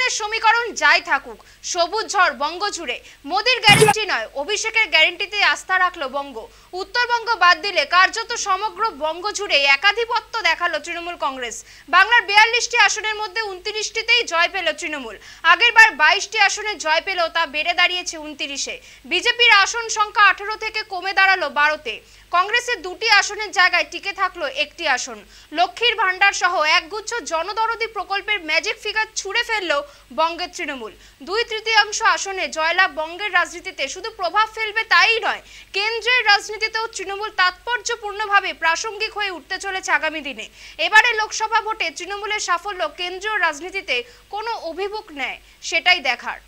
পেছনের সমীকরণ যাই থাকুক, সবুজ ঝড় বঙ্গ জুড়ে মোদির গ্যারেন্টি নয়, অভিষেকের গ্যারেন্টিতে আস্থা রাখলো বঙ্গ। উত্তরবঙ্গ বাদ দিলে কার্যত সমগ্র বঙ্গ জুড়ে একাধিপত্য দেখালো তৃণমূল কংগ্রেস। বাংলার 42টি আসনের মধ্যে 29টিতেই জয় পেল তৃণমূল। আগেরবার 22টি আসনে জয় পেলেও তা বেড়ে দাঁড়িয়েছে 29-এ। বিজেপির আসন সংখ্যা 18 থেকে কমে দাঁড়ালো 12-তে। কংগ্রেসের 2টি আসনের জায়গায় টিকে থাকলো 1টি আসন। লক্ষ্মীর ভান্ডার সহ একগুচ্ছ জনদরদি প্রকল্পের ম্যাজিক ফিগার ছুঁড়ে ফেললো বঙ্গের তৃণমূল। 2/3 আসনে জয়লাভ বঙ্গের রাজনীতিতে শুধু প্রভাব ফেলবে তাই নয়, কেন্দ্রের রাজনীতিতেও তৃণমূল তাৎপর্যপূর্ণভাবে প্রাসঙ্গিক হয়ে উঠতে চলেছে আগামী দিনে। এবারে লোকসভা ভোটে তৃণমূলের সাফল্য কেন্দ্রীয় রাজনীতিতে কোনো অভিমুখ নেয় সেটাই দেখার।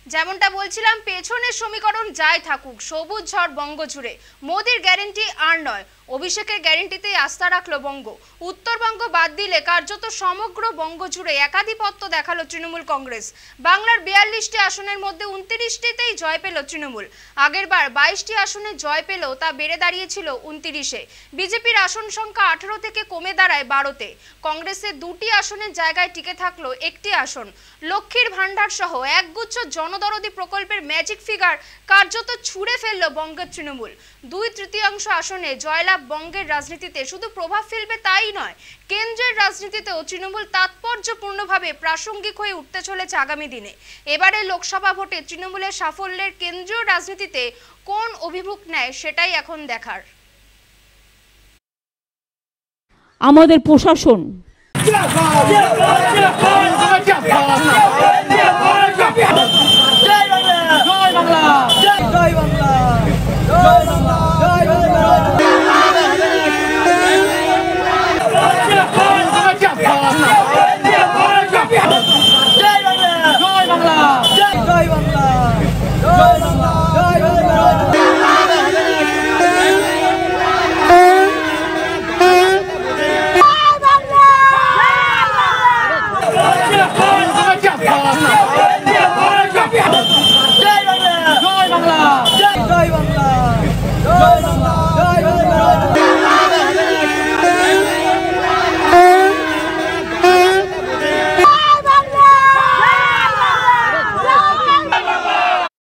যেমনটা বলছিলাম, পেছনের সমীকরণ যাই থাকুক, সবুজ ঝড় বঙ্গ জুড়ে মোদির গ্যারেন্টি আর নয়, অভিষেকের গ্যারেন্টিতেই আস্থা রাখলো বঙ্গ। উত্তরবঙ্গ বাদ দিলে কার্যত সমগ্র বঙ্গ জুড়ে একাধিপত্য দেখালো তৃণমূল কংগ্রেস। বাংলার 42টি আসনের মধ্যে 29টিতেই জয় পেল তৃণমূল। আগেরবার 22টি আসনে জয় পেলেও তা বেড়ে দাঁড়িয়েছিল 29-এ। বিজেপির আসন সংখ্যা 18 থেকে কমে দাঁড়ায় 12-তে। কংগ্রেসের 2টি আসনের জায়গায় টিকে থাকলো 1টি আসন। লক্ষ্মীর ভান্ডার সহ একগুচ্ছ জনদরদি প্রকল্পের ম্যাজিক ফিগার কার্যত ছুঁড়ে ফেললো বঙ্গের তৃণমূল। 2/3 আসনে জয়লাভ বঙ্গের রাজনীতিতে শুধু প্রভাব ফেলবে তাই নয়, কেন্দ্রের রাজনীতিতেও তৃণমূল তাৎপর্যপূর্ণভাবে প্রাসঙ্গিক হয়ে উঠতে চলেছে আগামী দিনে। এবারে লোকসভা ভোটে তৃণমূলের সাফল্যের কেন্দ্রীয় রাজনীতিতে কোন অভিমুখ নেয় সেটাই এখন দেখার। আমাদের প্রশাসন জয় বাংলা, জয় বাংলা, জয় বাংলা।